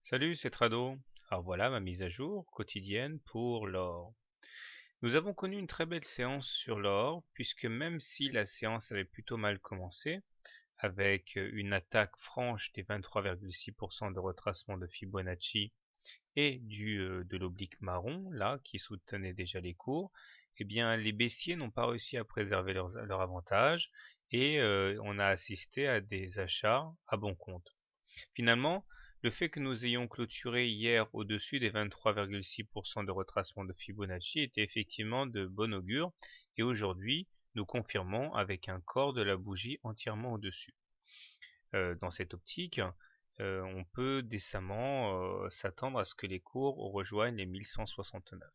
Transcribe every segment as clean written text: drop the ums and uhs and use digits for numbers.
Salut, c'est Trado. Alors voilà ma mise à jour quotidienne pour l'or. Nous avons connu une très belle séance sur l'or, puisque même si la séance avait plutôt mal commencé, avec une attaque franche des 23,6% de retracement de Fibonacci et de l'oblique marron, là, qui soutenait déjà les cours, eh bien les baissiers n'ont pas réussi à préserver leur avantage et on a assisté à des achats à bon compte. Finalement, le fait que nous ayons clôturé hier au-dessus des 23,6% de retracement de Fibonacci était effectivement de bon augure et aujourd'hui, nous confirmons avec un corps de la bougie entièrement au-dessus. Dans cette optique, on peut décemment s'attendre à ce que les cours rejoignent les 1169.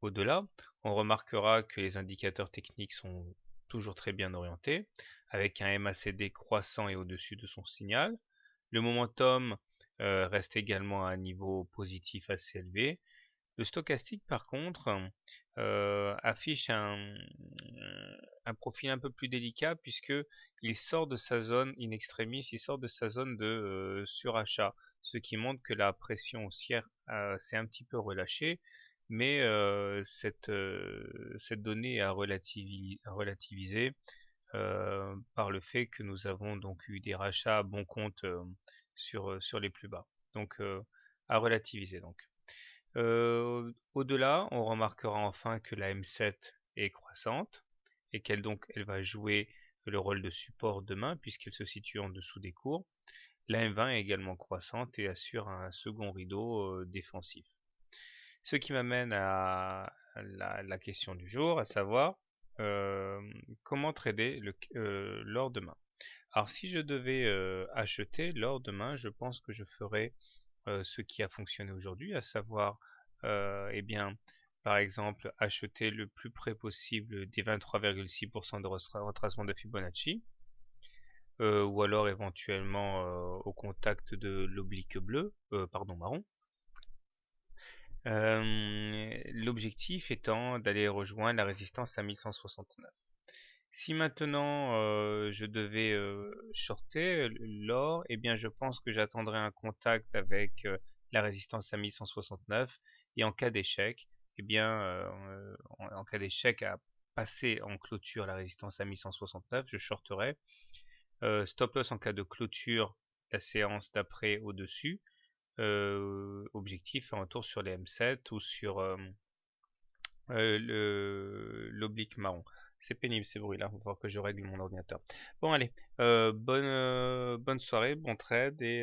Au-delà, on remarquera que les indicateurs techniques sont toujours très bien orientés, avec un MACD croissant et au-dessus de son signal. Le momentum reste également à un niveau positif assez élevé. Le stochastique, par contre, affiche un profil un peu plus délicat puisqu'il sort de sa zone in extremis, il sort de sa zone de surachat, ce qui montre que la pression haussière s'est un petit peu relâchée, mais cette donnée est à relativiser par le fait que nous avons donc eu des rachats à bon compte sur les plus bas. Donc à relativiser donc. Au-delà, on remarquera enfin que la M7 est croissante et elle va jouer le rôle de support demain puisqu'elle se situe en dessous des cours. La M20 est également croissante et assure un second rideau défensif. Ce qui m'amène à la question du jour, à savoir euh, comment trader l'or demain. Alors si je devais acheter l'or demain, je pense que je ferais ce qui a fonctionné aujourd'hui, à savoir, eh bien, par exemple, acheter le plus près possible des 23,6% de retracement de Fibonacci, ou alors éventuellement au contact de l'oblique bleu, pardon, marron. L'objectif étant d'aller rejoindre la résistance à 1169. Si maintenant je devais shorter l'or, eh bien je pense que j'attendrai un contact avec la résistance à 1169 et en cas d'échec, eh bien en cas d'échec à passer en clôture la résistance à 1169, je shorterai. Stop loss en cas de clôture la séance d'après au-dessus. Objectif un retour sur les M7 ou sur l'oblique marron. C'est pénible ces bruits-là, il va falloir que je règle mon ordinateur. Bon allez, bonne soirée, bon trade et